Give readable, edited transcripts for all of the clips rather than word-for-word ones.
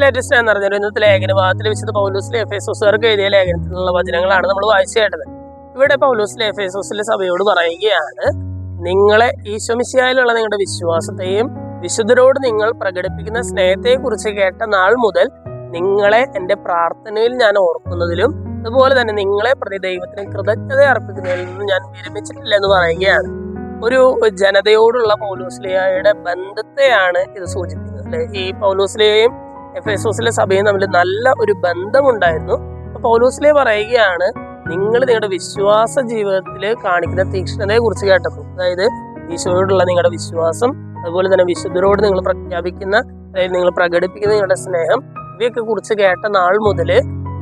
Latest എന്ന് പറഞ്ഞാൽ ഇന്നത്തെ ലേഖനഭാഗത്തിൽ വിശുദ്ധ പൗലോസിലെ എഫേസോസുകാർക്ക് എഴുതിയ ലേഖനത്തിലുള്ള വചനങ്ങളാണ് നമ്മൾ വായിച്ചു കേട്ടത്. ഇവിടെ പൗലോസിലെ എഫേസോസിലെ സഭയോട് പറയുകയാണ്, നിങ്ങളെ ഈശോമിശിഹായിലുള്ള നിങ്ങളുടെ വിശ്വാസത്തെയും വിശുദ്ധരോട് നിങ്ങൾ പ്രകടിപ്പിക്കുന്ന സ്നേഹത്തെ കുറിച്ച് കേട്ട നാൾ മുതൽ നിങ്ങളെ എൻ്റെ പ്രാർത്ഥനയിൽ ഞാൻ ഓർക്കുന്നതിലും അതുപോലെ തന്നെ നിങ്ങളെ പ്രതി ദൈവത്തിന് കൃതജ്ഞത അർപ്പിക്കുന്നതിൽ നിന്നും ഞാൻ വിരമിച്ചിട്ടില്ല എന്ന് പറയുകയാണ്. ഒരു ജനതയോടുള്ള പൗലോസ്ലിഹായുടെ ബന്ധത്തെയാണ് ഇത് സൂചിപ്പിക്കുന്നത് അല്ലെ. ഈ പൗലോസ്ലിഹയും എഫേസോസിലെ സഭയും തമ്മിൽ നല്ല ഒരു ബന്ധമുണ്ടായിരുന്നു. പൗലോസ്ലിഹ പറയുകയാണ്, നിങ്ങൾ നിങ്ങളുടെ വിശ്വാസ ജീവിതത്തിൽ കാണിക്കുന്ന തീക്ഷ്ണതയെ കുറിച്ച് കേട്ടപ്പോൾ, അതായത് ഈശോയോടുള്ള നിങ്ങളുടെ വിശ്വാസം, അതുപോലെ തന്നെ വിശുദ്ധരോട് നിങ്ങൾ പ്രഖ്യാപിക്കുന്ന അതായത് നിങ്ങൾ പ്രകടിപ്പിക്കുന്ന നിങ്ങളുടെ സ്നേഹം, ഇവയൊക്കെ കുറിച്ച് കേട്ട നാൾ മുതൽ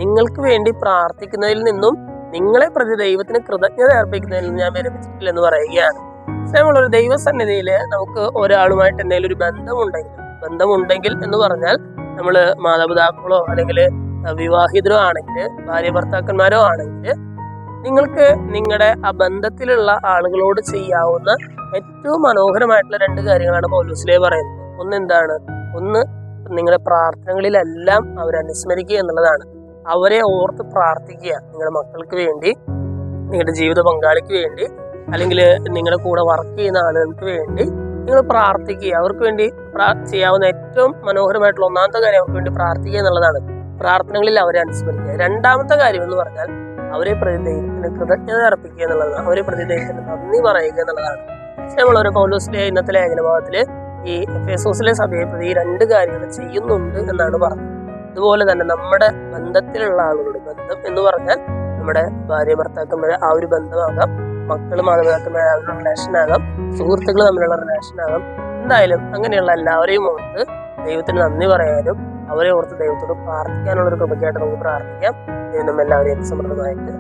നിങ്ങൾക്ക് വേണ്ടി പ്രാർത്ഥിക്കുന്നതിൽ നിന്നും നിങ്ങളെ പ്രതി ദൈവത്തിന് കൃതജ്ഞത അർപ്പിക്കുന്നതിൽ നിന്നും ഞാൻ വിരമിച്ചിട്ടില്ലെന്ന് പറയുകയാണ്. നമ്മളൊരു ദൈവസന്നിധിയിൽ നമുക്ക് ഒരാളുമായിട്ട് എന്തെങ്കിലും ഒരു ബന്ധമുണ്ടെങ്കിൽ എന്ന് പറഞ്ഞാൽ നമ്മൾ മാതാപിതാക്കളോ അല്ലെങ്കിൽ വിവാഹിതരോ ആണെങ്കിൽ, ഭാര്യ ഭർത്താക്കന്മാരോ ആണെങ്കിൽ, നിങ്ങൾക്ക് നിങ്ങളുടെ ആ ബന്ധത്തിലുള്ള ആളുകളോട് ചെയ്യാവുന്ന ഏറ്റവും മനോഹരമായിട്ടുള്ള രണ്ട് കാര്യങ്ങളാണ് പൗലോസ്ലിഹ പറയുന്നത്. ഒന്ന് നിങ്ങളുടെ പ്രാർത്ഥനകളിലെല്ലാം അവരെ അനുസ്മരിക്കുക എന്നുള്ളതാണ്. അവരെ ഓർത്ത് പ്രാർത്ഥിക്കുക. നിങ്ങളുടെ മക്കൾക്ക് വേണ്ടി, നിങ്ങളുടെ ജീവിത പങ്കാളിക്ക് വേണ്ടി, അല്ലെങ്കിൽ നിങ്ങളുടെ കൂടെ വർക്ക് ചെയ്യുന്ന ആളുകൾക്ക് വേണ്ടി നിങ്ങൾ പ്രാർത്ഥിക്കുക. അവർക്ക് വേണ്ടി ചെയ്യാവുന്ന ഏറ്റവും മനോഹരമായിട്ടുള്ള ഒന്നാമത്തെ കാര്യം അവർക്ക് വേണ്ടി പ്രാർത്ഥിക്കുക എന്നുള്ളതാണ്. പ്രാർത്ഥനകളിൽ അവരെ അനുസ്മരിക്കുക. രണ്ടാമത്തെ കാര്യം എന്ന് പറഞ്ഞാൽ അവരെ പ്രതി ദൈവത്തിന് കൃതജ്ഞത അർപ്പിക്കുക എന്നുള്ളതാണ്. അവരെ പ്രതി ദൈവത്തിന് നന്ദി പറയുക എന്നുള്ളതാണ്. നമ്മളൊരു പൗലോസ്ലിഹ ഇന്നത്തെ ലേഖനഭാഗത്തില് ഈ എഫേസോസിലെ സഭയെ പ്രതി ഈ രണ്ട് കാര്യങ്ങൾ ചെയ്യുന്നുണ്ട് എന്നാണ് പറഞ്ഞത്. അതുപോലെ തന്നെ നമ്മുടെ ബന്ധത്തിലുള്ള ആളുകളുടെ ബന്ധം എന്ന് പറഞ്ഞാൽ നമ്മുടെ ഭാര്യ ഭർത്താക്കന്മാരെ ആ ഒരു ബന്ധമാകാം, മക്കള് മാതാപിതാക്കന്മാരെ ആ ഒരു റിലേഷനാകാം, സുഹൃത്തുക്കൾ തമ്മിലുള്ള റിലേഷനാകാം. എന്തായാലും അങ്ങനെയുള്ള എല്ലാവരെയും ഓർത്ത് ദൈവത്തിന് നന്ദി പറയാനും അവരെ ഓർത്ത് ദൈവത്തോട് പ്രാർത്ഥിക്കാനുള്ള ഒരു കൃപയ്ക്കായിട്ട് നമുക്ക് പ്രാർത്ഥിക്കാം. ദൈവം എല്ലാവരെയും സമൃദ്ധമായിട്ട്